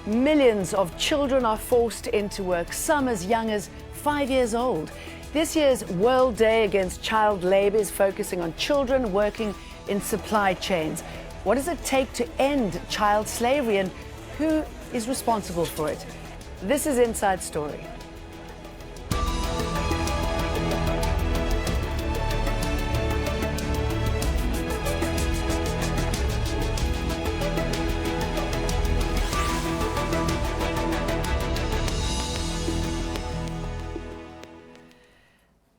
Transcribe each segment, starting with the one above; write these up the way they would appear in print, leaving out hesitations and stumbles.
Millions of children are forced into work, some as young as 5 years old. This year's World Day Against Child Labour is focusing on children working in supply chains. What does it take to end child slavery, and who is responsible for it? This is Inside Story.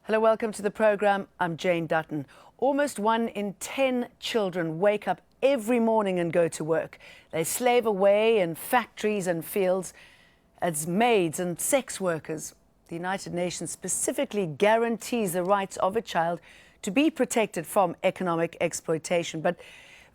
Hello, welcome to the programme. I'm Jane Dutton. Almost 1 in 10 children wake up every morning and go to work. They slave away in factories and fields as maids and sex workers. The United Nations specifically guarantees the rights of a child to be protected from economic exploitation. But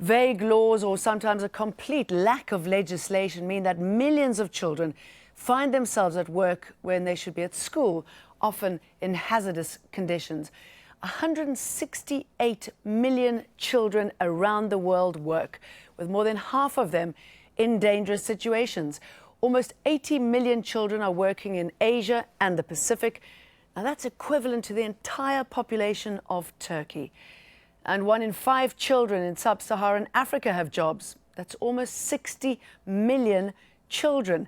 vague laws or sometimes a complete lack of legislation mean that millions of children find themselves at work when they should be at school, often in hazardous conditions. 168 million children around the world work, with more than half of them in dangerous situations. Almost 80 million children are working in Asia and the Pacific. Now that's equivalent to the entire population of Turkey. And 1 in 5 children in sub-Saharan Africa have jobs. That's almost 60 million children.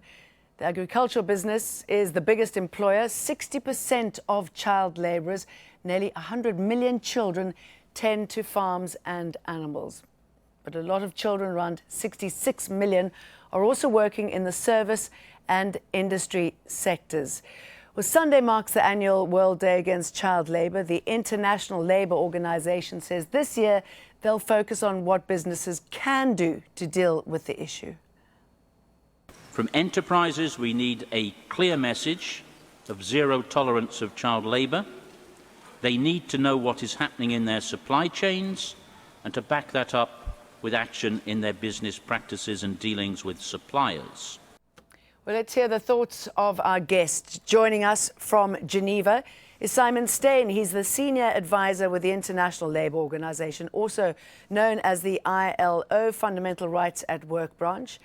The agricultural business is the biggest employer. 60% of child labourers, nearly 100 million children, tend to farms and animals. But a lot of children, around 66 million, are also working in the service and industry sectors. Well, Sunday marks the annual World Day Against Child Labour. The International Labour Organization says this year they'll focus on what businesses can do to deal with the issue. From enterprises, we need a clear message of zero tolerance of child labour. They need to know what is happening in their supply chains and to back that up with action in their business practices and dealings with suppliers. Well, let's hear the thoughts of our guest. Joining us from Geneva is Steyne. He's the senior advisor with the International Labour Organization, also known as the ILO Fundamental Rights at Work branch.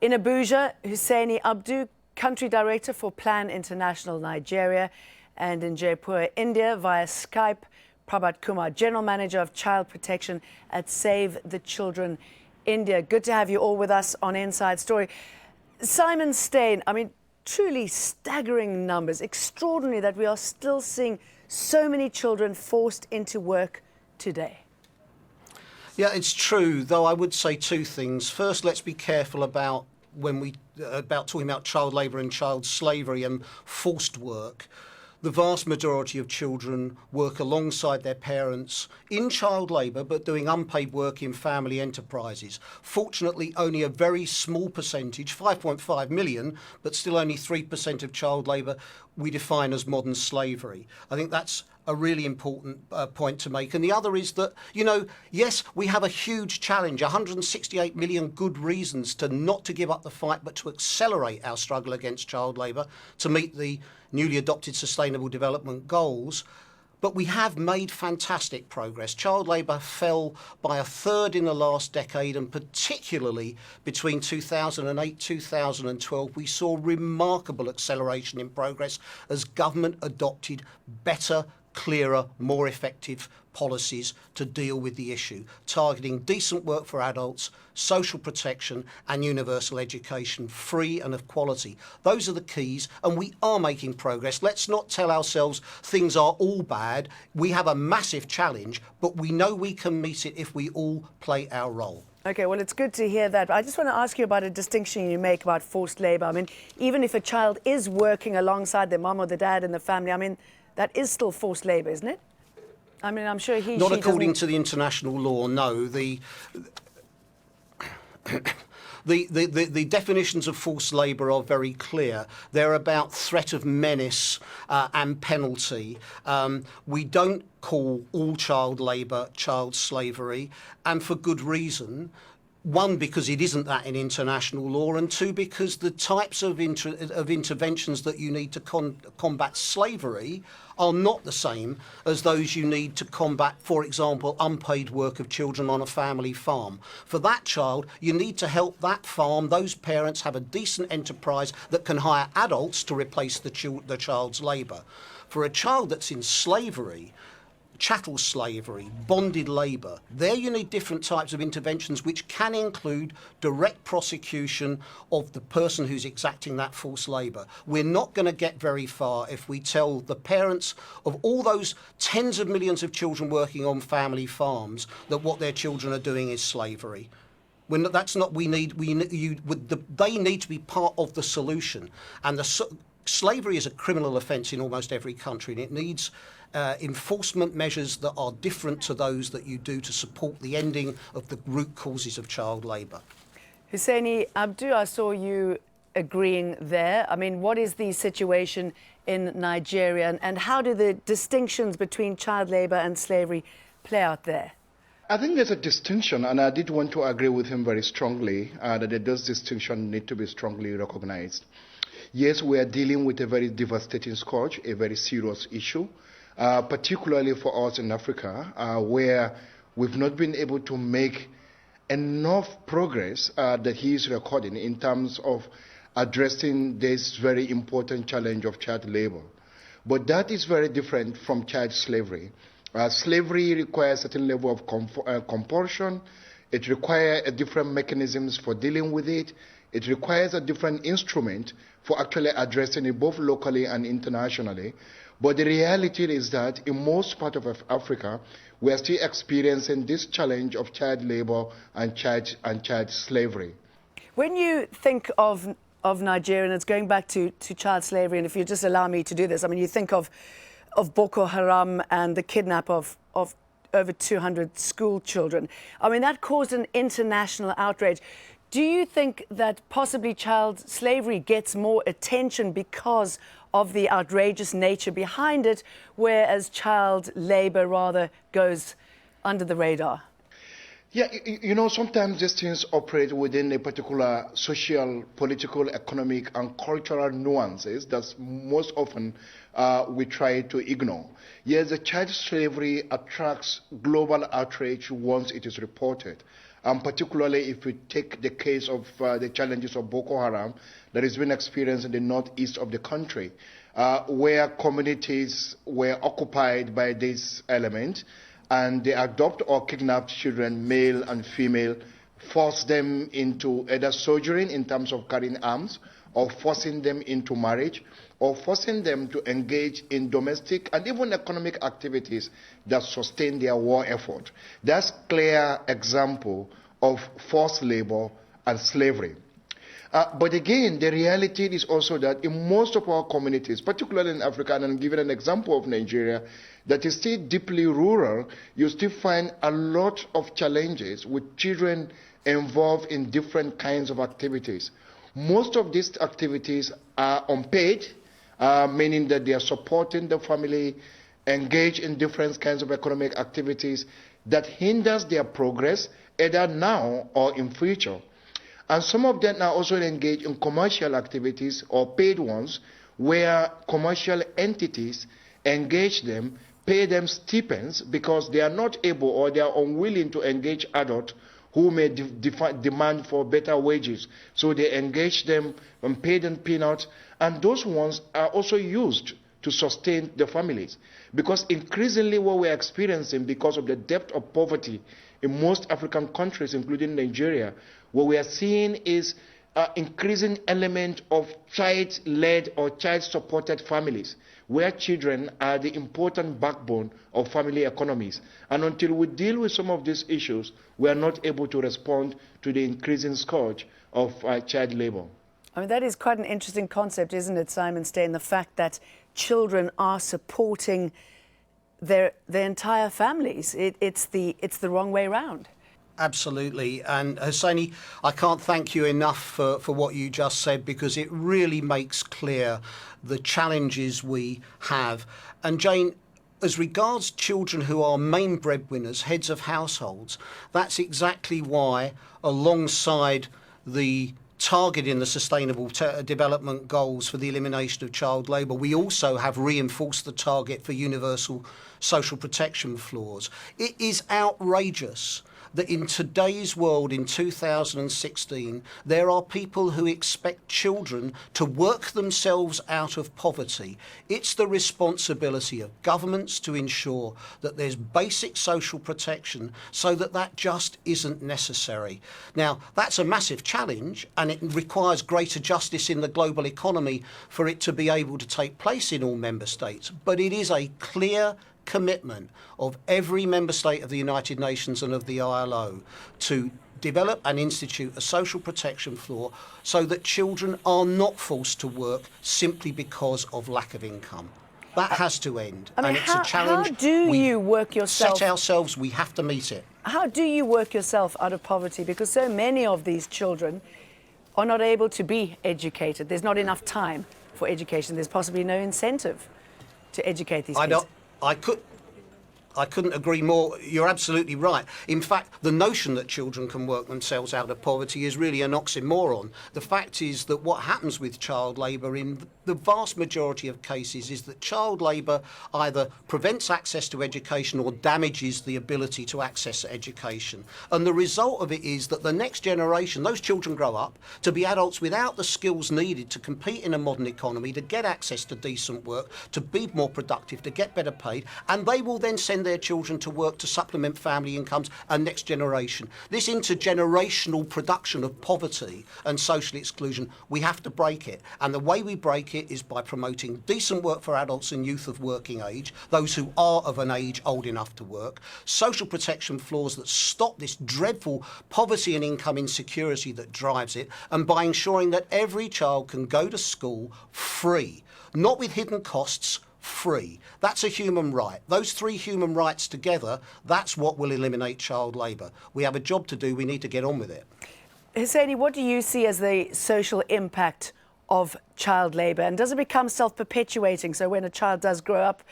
In Abuja, Hussaini Abdu, Country Director for Plan International Nigeria, and in Jaipur, India, via Skype, Prabhat Kumar, General Manager of Child Protection at Save the Children India. Good to have you all with us on Inside Story. Steyne, I mean, truly staggering numbers. Extraordinary that we are still seeing so many children forced into work today. Yeah, it's true, though I would say two things. First, let's be careful about talking about child labour and child slavery and forced work. The vast majority of children work alongside their parents in child labour, but doing unpaid work in family enterprises. Fortunately, only a very small percentage, 5.5 million, but still only 3% of child labour we define as modern slavery. I think that's a really important point to make. And the other is that, yes, we have a huge challenge, 168 million good reasons not to give up the fight, but to accelerate our struggle against child labour to meet the newly adopted Sustainable Development Goals. But we have made fantastic progress. Child labour fell by a third in the last decade, and particularly between 2008 2012, we saw remarkable acceleration in progress as government adopted better, clearer, more effective policies to deal with the issue, targeting decent work for adults, social protection and universal education, free and of quality. Those are the keys, and we are making progress. Let's not tell ourselves things are all bad. We have a massive challenge, but we know we can meet it if we all play our role. Okay, well, it's good to hear that. I just want to ask you about a distinction you make about forced labour. I mean, even if a child is working alongside their mum or the dad in the family, I mean, that is still forced labour, isn't it? I mean, I'm sure Not according to the international law, no. The definitions of forced labour are very clear. They're about threat of menace and penalty. We don't call all child labour child slavery, and for good reason. One, because it isn't that in international law, and two, because the types of interventions that you need to combat slavery are not the same as those you need to combat, for example, unpaid work of children on a family farm. For that child, you need to help that farm, those parents, have a decent enterprise that can hire adults to replace the child's labour. For a child that's in slavery, chattel slavery, bonded labour, there you need different types of interventions which can include direct prosecution of the person who's exacting that forced labour. We're not going to get very far if we tell the parents of all those tens of millions of children working on family farms that what their children are doing is slavery. That's not. They need to be part of the solution. And slavery is a criminal offence in almost every country, and it needs enforcement measures that are different to those that you do to support the ending of the root causes of child labour. Hussaini Abdu, I saw you agreeing there. I mean, what is the situation in Nigeria, and how do the distinctions between child labour and slavery play out there? I think there's a distinction, and I did want to agree with him very strongly that those distinctions need to be strongly recognized. Yes, we are dealing with a very devastating scourge, a very serious issue, particularly for us in Africa, where we've not been able to make enough progress that he is recording in terms of addressing this very important challenge of child labor. But that is very different from child slavery. Slavery requires a certain level of compulsion. It requires different mechanisms for dealing with it. It requires a different instrument for actually addressing it both locally and internationally. But the reality is that in most parts of Africa, we are still experiencing this challenge of child labor and child slavery. When you think of Nigeria, and it's going back to child slavery, and if you just allow me to do this, I mean, you think of Boko Haram and the kidnap of over 200 school children. I mean, that caused an international outrage. Do you think that possibly child slavery gets more attention because of the outrageous nature behind it, whereas child labour rather goes under the radar? Yeah, you know, sometimes these things operate within a particular social, political, economic, and cultural nuances that most often we try to ignore. Yes, the child slavery attracts global outrage once it is reported. And particularly if we take the case of the challenges of Boko Haram that has been experienced in the northeast of the country, where communities were occupied by this element, and they adopt or kidnap children, male and female, force them into either sojourning in terms of carrying arms, or forcing them into marriage, or forcing them to engage in domestic and even economic activities that sustain their war effort. That's a clear example of forced labor and slavery. But again, the reality is also that in most of our communities, particularly in Africa, and I'm giving an example of Nigeria, that is still deeply rural, you still find a lot of challenges with children involved in different kinds of activities. Most of these activities are unpaid, meaning that they are supporting the family, engaged in different kinds of economic activities that hinders their progress either now or in future. And some of them are also engaged in commercial activities or paid ones where commercial entities engage them, pay them stipends because they are not able or they are unwilling to engage adults who may demand for better wages. So they engage them and pay them peanuts, and those ones are also used to sustain the families. Because increasingly what we're experiencing because of the depth of poverty in most African countries, including Nigeria, what we are seeing is an increasing element of child-led or child-supported families, where children are the important backbone of family economies. And until we deal with some of these issues, we are not able to respond to the increasing scourge of child labor. I mean, that is quite an interesting concept, isn't it, Simon Steyne? The fact that children are supporting their entire families. It's the wrong way around. Absolutely. And Hussaini, I can't thank you enough for what you just said, because it really makes clear the challenges we have. And Jane, as regards children who are main breadwinners, heads of households, that's exactly why, alongside the target in the Sustainable Development Goals for the elimination of child labour, we also have reinforced the target for universal social protection floors. It is outrageous that in today's world, in 2016, there are people who expect children to work themselves out of poverty. It's the responsibility of governments to ensure that there's basic social protection so that that just isn't necessary. Now, that's a massive challenge, and it requires greater justice in the global economy for it to be able to take place in all member states. But it is a clear commitment of every member state of the United Nations and of the ILO to develop and institute a social protection floor so that children are not forced to work simply because of lack of income. That has to end. I mean, and it's a challenge. How do you work yourself? Set ourselves, we have to meet it. How do you work yourself out of poverty? Because so many of these children are not able to be educated. There's not enough time for education. There's possibly no incentive to educate these kids. I couldn't agree more. You're absolutely right. In fact, the notion that children can work themselves out of poverty is really an oxymoron. The fact is that what happens with child labour in the vast majority of cases is that child labour either prevents access to education or damages the ability to access education. And the result of it is that the next generation, those children grow up to be adults without the skills needed to compete in a modern economy, to get access to decent work, to be more productive, to get better paid, and they will then send their children to work to supplement family incomes and next generation. This intergenerational production of poverty and social exclusion, we have to break it. And the way we break it is by promoting decent work for adults and youth of working age, those who are of an age old enough to work, social protection floors that stop this dreadful poverty and income insecurity that drives it, and by ensuring that every child can go to school free, not with hidden costs, free. That's a human right. Those three human rights together, that's what will eliminate child labour. We have a job to do. We need to get on with it. Hussaini, what do you see as the social impact of child labour? And does it become self-perpetuating? So when a child does grow up,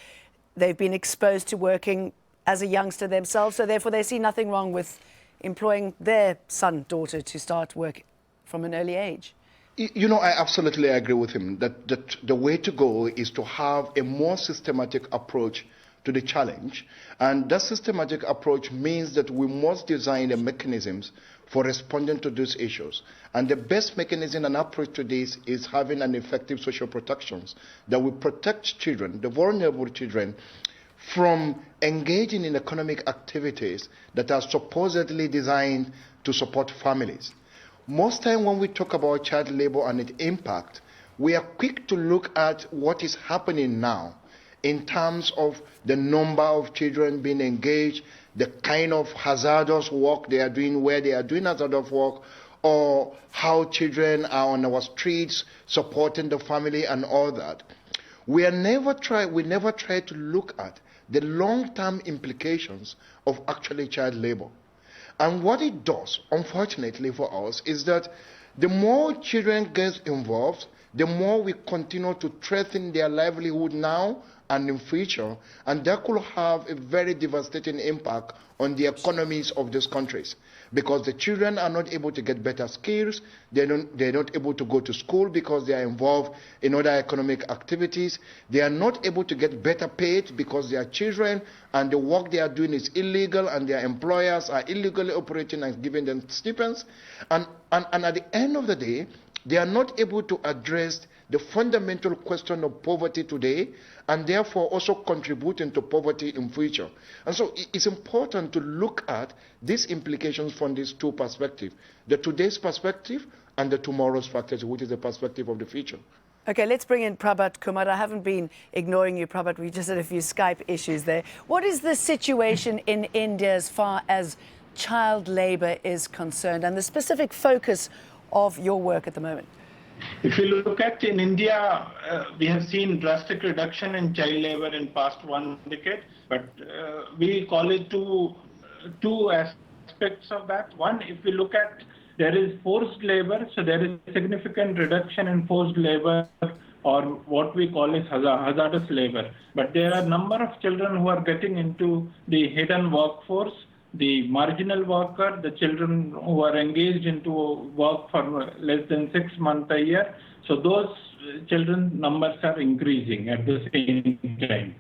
they've been exposed to working as a youngster themselves, so therefore they see nothing wrong with employing their son, daughter to start work from an early age. You know, I absolutely agree with him that the way to go is to have a more systematic approach to the challenge. And that systematic approach means that we must design the mechanisms for responding to these issues. And the best mechanism and approach to this is having an effective social protections that will protect children, the vulnerable children, from engaging in economic activities that are supposedly designed to support families. Most time when we talk about child labor and its impact, we are quick to look at what is happening now in terms of the number of children being engaged, the kind of hazardous work they are doing, where they are doing hazardous work, or how children are on our streets supporting the family and all that. We never try to look at the long-term implications of actually child labor. And what it does, unfortunately for us, is that the more children get involved, the more we continue to threaten their livelihood now and in future, and that could have a very devastating impact on the economies of these countries, because the children are not able to get better skills, they're not able to go to school because they are involved in other economic activities, they are not able to get better paid because they are children and the work they are doing is illegal and their employers are illegally operating and giving them stipends, and at the end of the day, they are not able to address the fundamental question of poverty today, and therefore also contributing to poverty in future. And so it's important to look at these implications from these two perspectives, the today's perspective and the tomorrow's perspective, which is the perspective of the future. Okay, let's bring in Prabhat. Kumar, I haven't been ignoring you, Prabhat. We just had a few Skype issues there. What is the situation in India as far as child labour is concerned, and the specific focus of your work at the moment? If you look at in India, we have seen drastic reduction in child labor in past 1 decade, but we call it two aspects of that. One, if we look at, there is forced labor, so there is significant reduction in forced labor or what we call as hazardous labor. But there are a number of children who are getting into the hidden workforce, the marginal worker, the children who are engaged into work for less than 6 months a year. So those children numbers are increasing at the same time.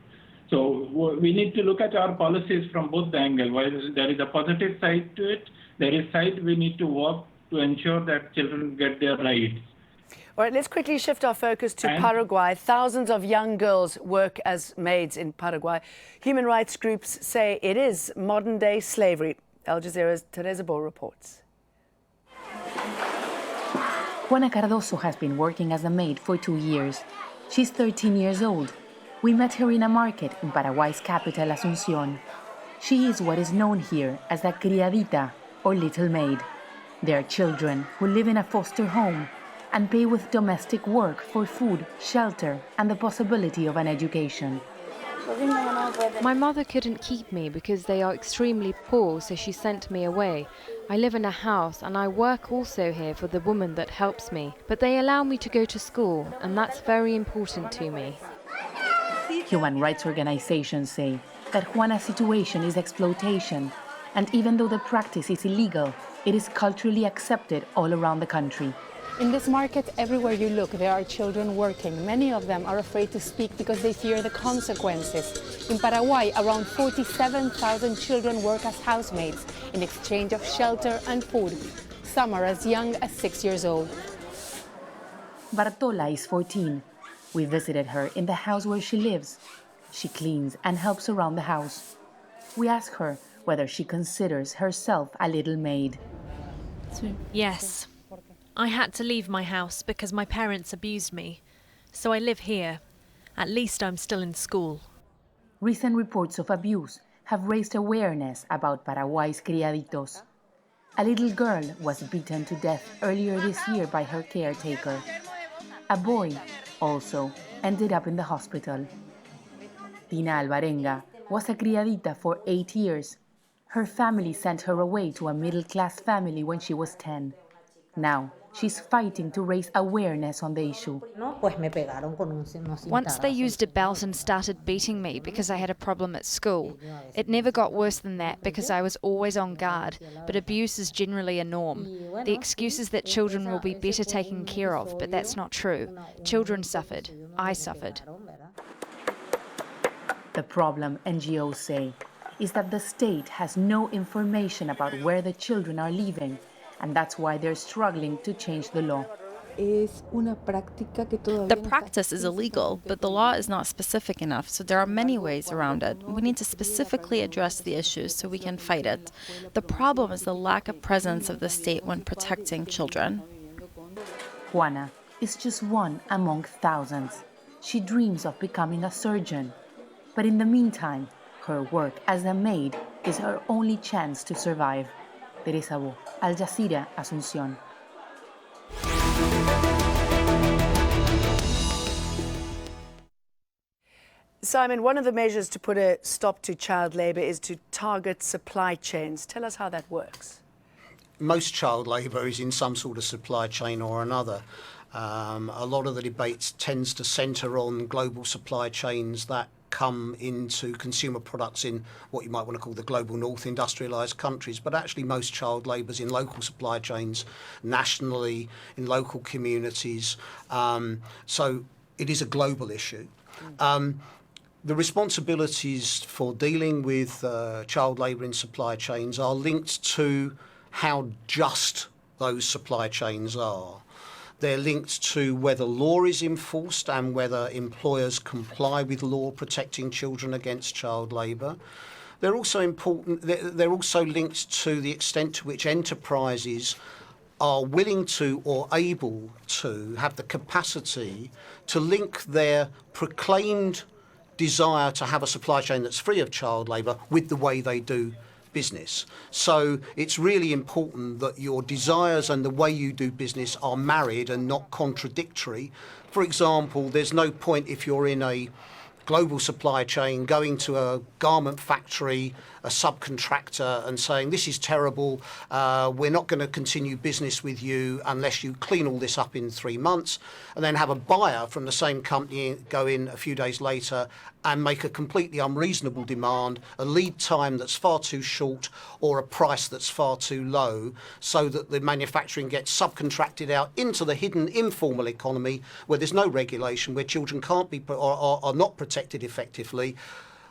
So we need to look at our policies from both the angles. While there is a positive side to it, there is side we need to work to ensure that children get their rights. All right, let's quickly shift our focus to Paraguay. Thousands of young girls work as maids in Paraguay. Human rights groups say it is modern-day slavery. Al Jazeera's Teresa Bo reports. Juana Cardoso has been working as a maid for 2 years. She's 13 years old. We met her in a market in Paraguay's capital, Asunción. She is what is known here as a criadita, or little maid. They are children who live in a foster home and pay with domestic work for food, shelter, and the possibility of an education. My mother couldn't keep me because they are extremely poor, so she sent me away. I live in a house and I work also here for the woman that helps me, but they allow me to go to school, and that's very important to me. Human rights organizations say that Juana's situation is exploitation, and even though the practice is illegal, it is culturally accepted all around the country. In this market, everywhere you look, there are children working. Many of them are afraid to speak because they fear the consequences. In Paraguay, around 47,000 children work as housemaids in exchange of shelter and food. Some are as young as 6 years old. Bartola is 14. We visited her in the house where she lives. She cleans and helps around the house. We ask her whether she considers herself a little maid. Yes. I had to leave my house because my parents abused me. So I live here. At least I'm still in school. Recent reports of abuse have raised awareness about Paraguay's criaditos. A little girl was beaten to death earlier this year by her caretaker. A boy also ended up in the hospital. Tina Alvarenga was a criadita for 8 years. Her family sent her away to a middle-class family when she was 10. Now, she's fighting to raise awareness on the issue. Once they used a belt and started beating me because I had a problem at school. It never got worse than that because I was always on guard, but abuse is generally a norm. The excuse is that children will be better taken care of, but that's not true. Children suffered. I suffered. The problem, NGOs say, is that the state has no information about where the children are living, and that's why they're struggling to change the law. The practice is illegal, but the law is not specific enough, so there are many ways around it. We need to specifically address the issues so we can fight it. The problem is the lack of presence of the state when protecting children. Juana is just one among thousands. She dreams of becoming a surgeon. But in the meantime, her work as a maid is her only chance to survive. Teresa Bo, Al Jazeera, Asunción. Simon, one of the measures to put a stop to child labour is to target supply chains. Tell us how that works. Most child labour is in some sort of supply chain or another. A lot of the debates tends to centre on global supply chains that come into consumer products in what you might want to call the global north, industrialised countries, but actually most child labour is in local supply chains, nationally, in local communities. So it is a global issue. The responsibilities for dealing with child labour in supply chains are linked to how just those supply chains are. They're linked to whether law is enforced and whether employers comply with law protecting children against child labour. They're also important. They're also linked to the extent to which enterprises are willing to or able to have the capacity to link their proclaimed desire to have a supply chain that's free of child labour with the way they do business. So it's really important that your desires and the way you do business are married and not contradictory. For example, there's no point if you're in a global supply chain, going to a garment factory, a subcontractor, and saying, this is terrible, we're not going to continue business with you unless you clean all this up in 3 months, and then have a buyer from the same company go in a few days later and make a completely unreasonable demand, a lead time that's far too short or a price that's far too low, so that the manufacturing gets subcontracted out into the hidden informal economy where there's no regulation, where children can't be or are not protected effectively.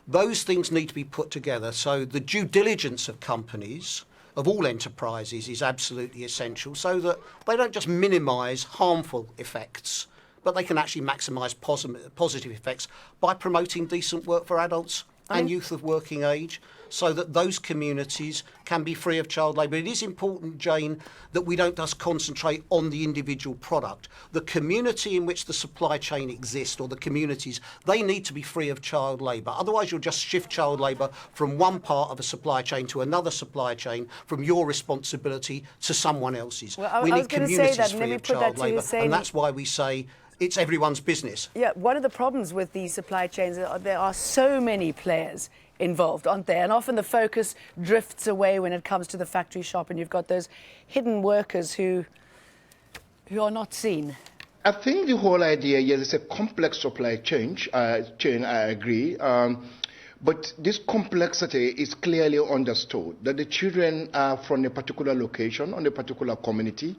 Those things need to be put together. So the due diligence of companies, of all enterprises, is absolutely essential, so that they don't just minimise harmful effects, but they can actually maximise positive effects by promoting decent work for adults and youth of working age, so that those communities can be free of child labour. It is important, Jane, that we don't just concentrate on the individual product. The community in which the supply chain exists, or the communities, they need to be free of child labour. Otherwise, you'll just shift child labour from one part of a supply chain to another supply chain, from your responsibility to someone else's. Well, we I need was gonna say communities that, free of child labour, and that's why we say it's everyone's business. Yeah, one of the problems with these supply chains, there are so many players involved, aren't there? And often the focus drifts away when it comes to the factory shop, and you've got those hidden workers who are not seen. I think the whole idea, yes, it's a complex supply chain, I agree. But this complexity is clearly understood, that the children are from a particular location, on a particular community,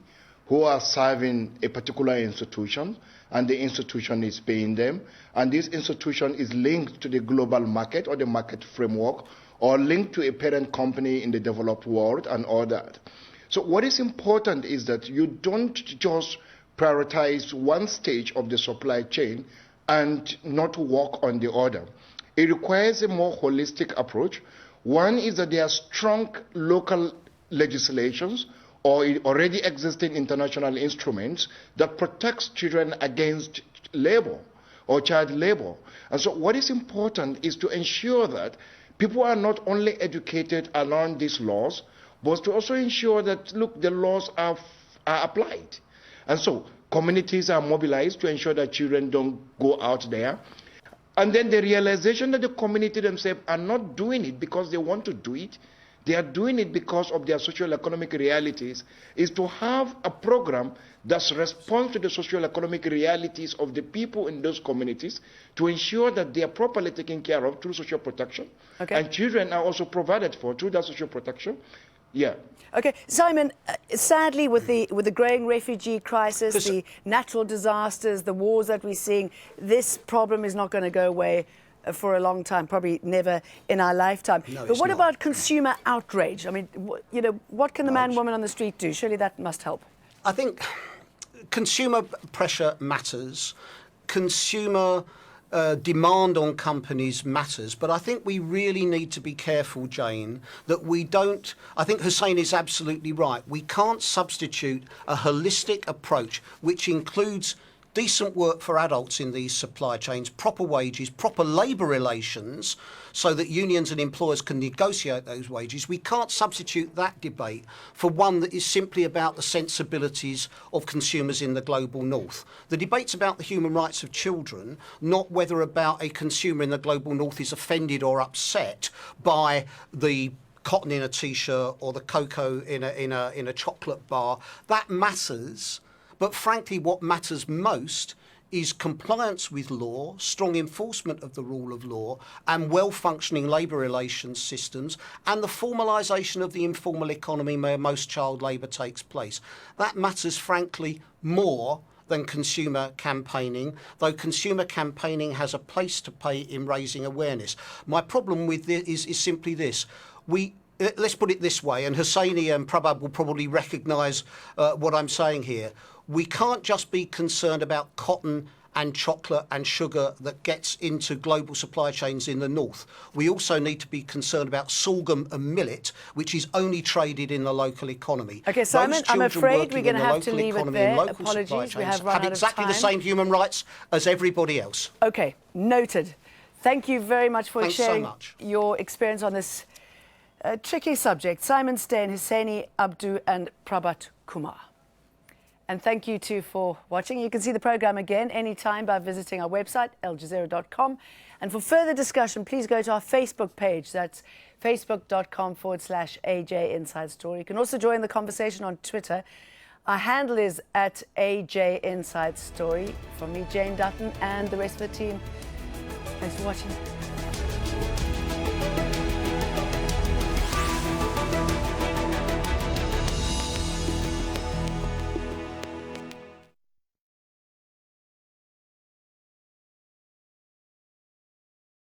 who are serving a particular institution, and the institution is paying them. And this institution is linked to the global market or the market framework, or linked to a parent company in the developed world and all that. So what is important is that you don't just prioritize one stage of the supply chain and not work on the other. It requires a more holistic approach. One is that there are strong local legislations or already existing international instruments that protects children against labor or child labor. And so what is important is to ensure that people are not only educated around these laws, but to also ensure that, look, the laws are applied. And so communities are mobilized to ensure that children don't go out there. And then the realization that the community themselves are not doing it because they want to do it, they are doing it because of their socio-economic realities, is to have a program that responds to the socio-economic realities of the people in those communities, to ensure that they are properly taken care of through social protection. Okay. And children are also provided for through that social protection. Yeah. Okay, Simon, sadly with the growing refugee crisis, the natural disasters, the wars that we're seeing, this problem is not going to go away for a long time, probably never in our lifetime. No, but what about consumer outrage? I mean, you know, what can the man, woman on the street do? Surely that must help. I think consumer pressure matters. Consumer demand on companies matters, but I think we really need to be careful, Jane, that we don't. I think Hussaini is absolutely right. We can't substitute a holistic approach which includes decent work for adults in these supply chains, proper wages, proper labour relations, so that unions and employers can negotiate those wages. We can't substitute that debate for one that is simply about the sensibilities of consumers in the global north. The debate's about the human rights of children, not whether about a consumer in the global north is offended or upset by the cotton in a t-shirt or the cocoa in a chocolate bar. That matters. But frankly, what matters most is compliance with law, strong enforcement of the rule of law, and well-functioning labour relations systems, and the formalisation of the informal economy where most child labour takes place. That matters, frankly, more than consumer campaigning, though consumer campaigning has a place to play in raising awareness. My problem with this is simply this. Let's put it this way, and Hussaini and Prabhat will probably recognise what I'm saying here. We can't just be concerned about cotton and chocolate and sugar that gets into global supply chains in the north. We also need to be concerned about sorghum and millet, which is only traded in the local economy. Okay, Simon, I'm afraid we're going to have to leave it there. Apologies, we have run out of time. Have exactly the same human rights as everybody else. Okay, noted. Thank you very much for sharing your experience on this tricky subject. Simon Steyne, Hussaini Abdu and Prabhat Kumar. And thank you too for watching. You can see the program again anytime by visiting our website, aljazeera.com. And for further discussion, please go to our Facebook page. That's facebook.com/AJ Inside Story. You can also join the conversation on Twitter. Our handle is @AJ Inside Story. From me, Jane Dutton, and the rest of the team. Thanks for watching.